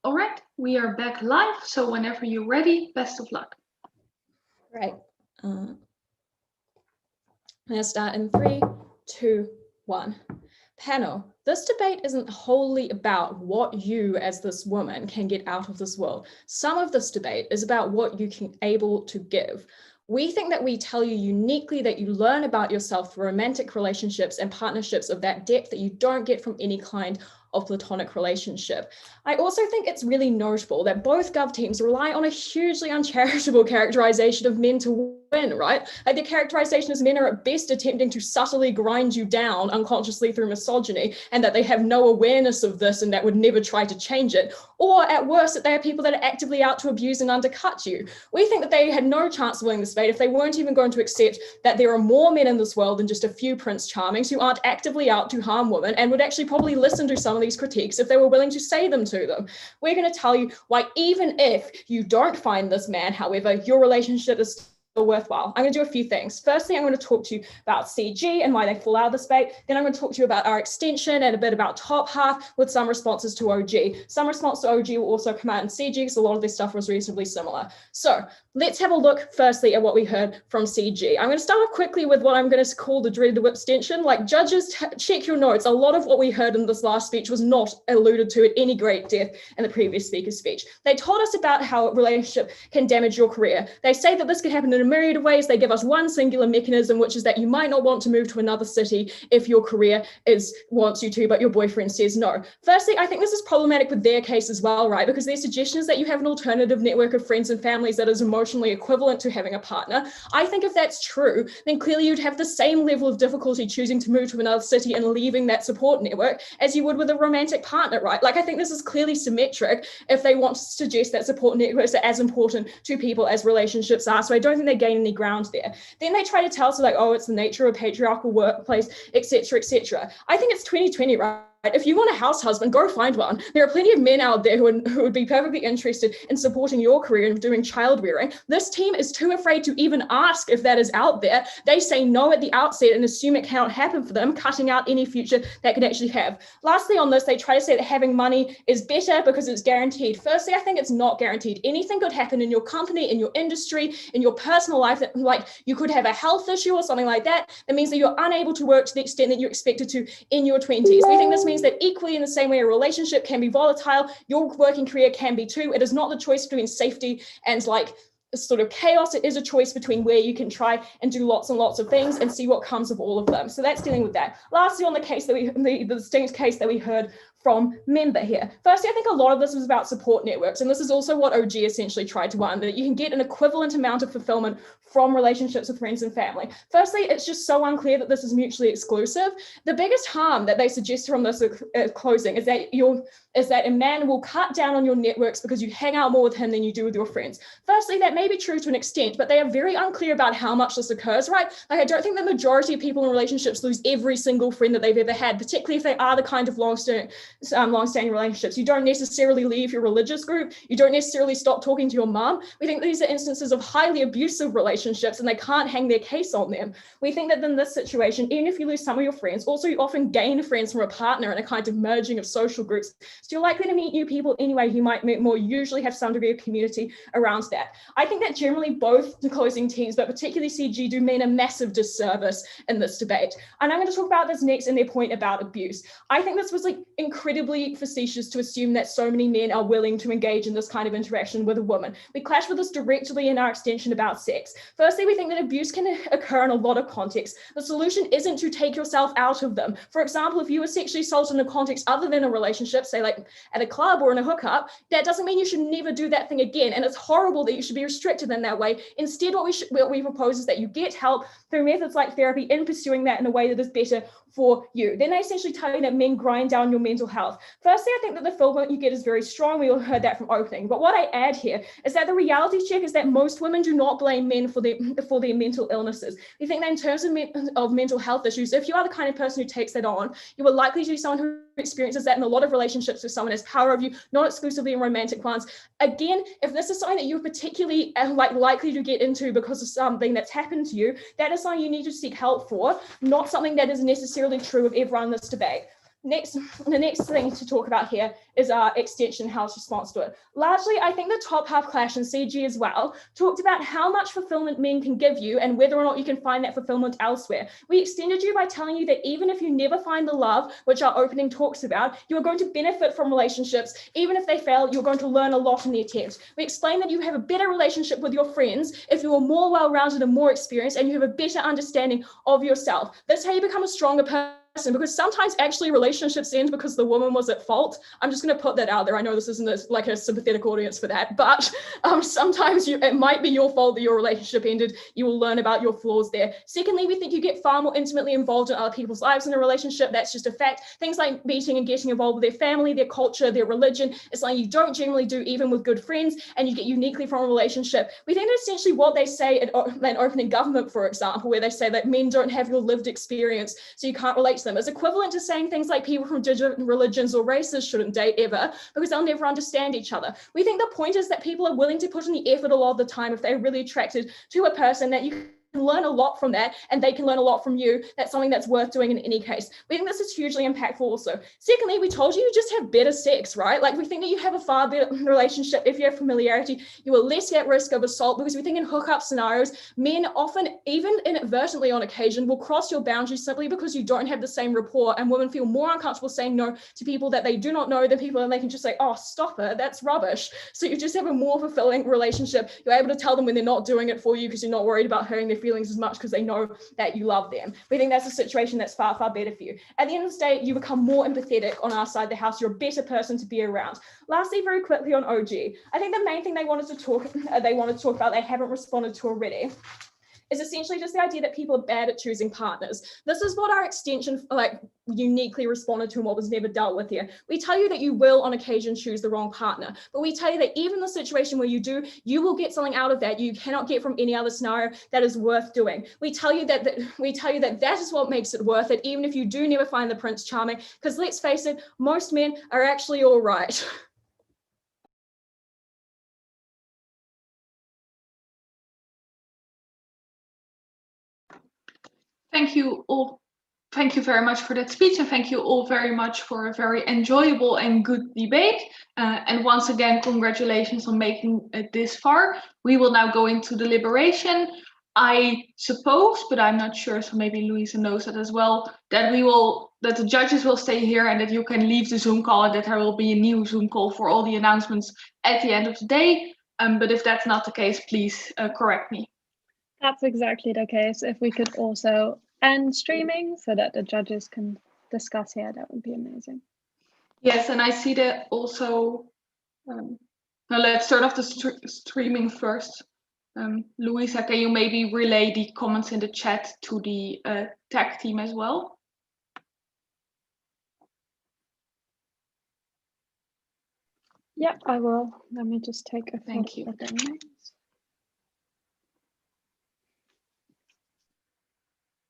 All right, we are back live, so whenever you're ready, best of luck. Great. I'm going to start in 3, 2, 1. Panel, this debate isn't wholly about what you as this woman can get out of this world. Some of this debate is about what you can able to give. We think that we tell you uniquely that you learn about yourself through romantic relationships and partnerships of that depth that you don't get from any kind of platonic relationship. I also think it's really notable that both Gov teams rely on a hugely uncharitable characterization of men to win, right? Like the characterization is men are at best attempting to subtly grind you down unconsciously through misogyny, and that they have no awareness of this and that would never try to change it. Or at worst, that they are people that are actively out to abuse and undercut you. We think that they had no chance of winning this debate if they weren't even going to accept that there are more men in this world than just a few Prince Charmings who aren't actively out to harm women and would actually probably listen to some of these critiques if they were willing to say them to them. We're going to tell you why, even if you don't find this man, however, your relationship is worthwhile. I'm going to do a few things. Firstly, I'm going to talk to you about CG and why they fall out of this debate. Then I'm going to talk to you about our extension and a bit about top half with some responses to OG. Some response to OG will also come out in CG because a lot of this stuff was reasonably similar. So let's have a look firstly at what we heard from CG. I'm going to start off quickly with what I'm going to call the dreaded abstention. Like judges, check your notes. A lot of what we heard in this last speech was not alluded to at any great depth in the previous speaker's speech. They told us about how a relationship can damage your career. They say that this could happen in a myriad of ways. They give us one singular mechanism, which is that you might not want to move to another city if your career wants you to, but your boyfriend says no. Firstly, I think this is problematic with their case as well, right? Because their suggestion is that you have an alternative network of friends and families that is emotionally equivalent to having a partner. I think if that's true, then clearly you'd have the same level of difficulty choosing to move to another city and leaving that support network as you would with a romantic partner, right? Like I think this is clearly symmetric if they want to suggest that support networks are as important to people as relationships are. So I don't think they gain any ground there. Then they try to tell us like, oh, it's the nature of a patriarchal workplace, etc., etc. I think it's 2020, right? If you want a house husband, go find one. There are plenty of men out there who would be perfectly interested in supporting your career and doing child rearing. This team is too afraid to even ask if that is out there. They say no at the outset and assume it cannot happen for them, cutting out any future that could actually have. Lastly on this, they try to say that having money is better because it's guaranteed. Firstly, I think it's not guaranteed. Anything could happen in your company, in your industry, in your personal life, that like you could have a health issue or something like that. That means that you're unable to work to the extent that you're expected to in your 20s. We think this means that equally in the same way a relationship can be volatile, your working career can be too. It is not the choice between safety and like sort of chaos. It is a choice between where you can try and do lots and lots of things and see what comes of all of them. So that's dealing with that. Lastly, on the case that the distinct case that we heard from member here. Firstly, I think a lot of this was about support networks, and this is also what OG essentially tried to run, that you can get an equivalent amount of fulfillment from relationships with friends and family. Firstly, it's just so unclear that this is mutually exclusive. The biggest harm that they suggest from this closing is that a man will cut down on your networks because you hang out more with him than you do with your friends. Firstly, that may be true to an extent, but they are very unclear about how much this occurs, right? Like I don't think the majority of people in relationships lose every single friend that they've ever had, particularly if they are the kind of long-standing relationships. You don't necessarily leave your religious group. You don't necessarily stop talking to your mom. We think these are instances of highly abusive relationships and they can't hang their case on them. We think that in this situation, even if you lose some of your friends, also you often gain friends from a partner and a kind of merging of social groups. So you're likely to meet new people anyway who might more usually have some degree of community around that. I think that generally both the closing teams, but particularly CG, do mean a massive disservice in this debate. And I'm going to talk about this next in their point about abuse. I think this was like incredibly facetious to assume that so many men are willing to engage in this kind of interaction with a woman. We clash with this directly in our extension about sex. Firstly, we think that abuse can occur in a lot of contexts. The solution isn't to take yourself out of them. For example, if you were sexually assaulted in a context other than a relationship, say like at a club or in a hookup, that doesn't mean you should never do that thing again. And it's horrible that you should be restricted in that way. Instead, what we propose is that you get help through methods like therapy in pursuing that in a way that is better for you. Then they essentially tell you that men grind down your mental health. Firstly, I think that the fulfillment you get is very strong. We all heard that from opening. But what I add here is that the reality check is that most women do not blame men for their mental illnesses. We think that in terms of mental health issues, if you are the kind of person who takes that on, you are likely to be someone who experiences that in a lot of relationships with someone has power over you, not exclusively in romantic ones. Again, if this is something that you're particularly likely to get into because of something that's happened to you, that is something you need to seek help for, not something that is necessarily true of everyone in this debate. The next thing to talk about here is our extension, how it's response to it. Largely, I think the top half clash and CG as well talked about how much fulfillment men can give you and whether or not you can find that fulfillment elsewhere. We extended you by telling you that even if you never find the love, which our opening talks about, you are going to benefit from relationships. Even if they fail, you're going to learn a lot in the attempt. We explained that you have a better relationship with your friends if you are more well-rounded and more experienced, and you have a better understanding of yourself. That's how you become a stronger person, because sometimes actually relationships end because the woman was at fault. I'm just going to put that out there. I know this isn't like a sympathetic audience for that, but sometimes it might be your fault that your relationship ended. You will learn about your flaws there. Secondly, we think you get far more intimately involved in other people's lives in a relationship. That's just a fact. Things like meeting and getting involved with their family, their culture, their religion, it's something you don't generally do even with good friends, and you get uniquely from a relationship. We think that's essentially what they say at an opening government, for example, where they say that men don't have your lived experience, so you can't relate to them. It's equivalent to saying things like people from different religions or races shouldn't date ever because they'll never understand each other. We think the point is that people are willing to put in the effort a lot of the time if they're really attracted to a person, that you can learn a lot from that and they can learn a lot from you. That's something that's worth doing in any case. We think this is hugely impactful also. Secondly, we told you just have better sex, right? Like, we think that you have a far better relationship if you have familiarity. You are less at risk of assault, because we think in hookup scenarios, men often, even inadvertently on occasion, will cross your boundaries simply because you don't have the same rapport, and women feel more uncomfortable saying no to people that they do not know than people that they can just say, oh, stop it, that's rubbish. So you just have a more fulfilling relationship. You're able to tell them when they're not doing it for you because you're not worried about hurting their feelings as much because they know that you love them. We think that's a situation that's far, far better for you. At the end of the day, you become more empathetic on our side of the house. You're a better person to be around. Lastly, very quickly on OG, I think the main thing they wanted to talk about, they haven't responded to already, is essentially just the idea that people are bad at choosing partners. This is what our extension uniquely responded to and what was never dealt with here. We tell you that you will on occasion choose the wrong partner, but we tell you that even the situation where you do, you will get something out of that you cannot get from any other scenario that is worth doing. We tell you that that is what makes it worth it, even if you do never find the Prince Charming, because let's face it, most men are actually all right. Thank you all. Thank you very much for that speech, and thank you all very much for a very enjoyable and good debate. And once again, congratulations on making it this far. We will now go into deliberation. I suppose, but I'm not sure, so maybe Louisa knows that as well, that the judges will stay here and that you can leave the Zoom call, and that there will be a new Zoom call for all the announcements at the end of the day. But if that's not the case, please correct me. That's exactly the case. If we could also end streaming so that the judges can discuss here, that would be amazing. Yes, and I see that also. Now let's turn off the streaming first. Louisa, can you maybe relay the comments in the chat to the tech team as well? Yeah, I will. Let me just take a Thank you. photo of them.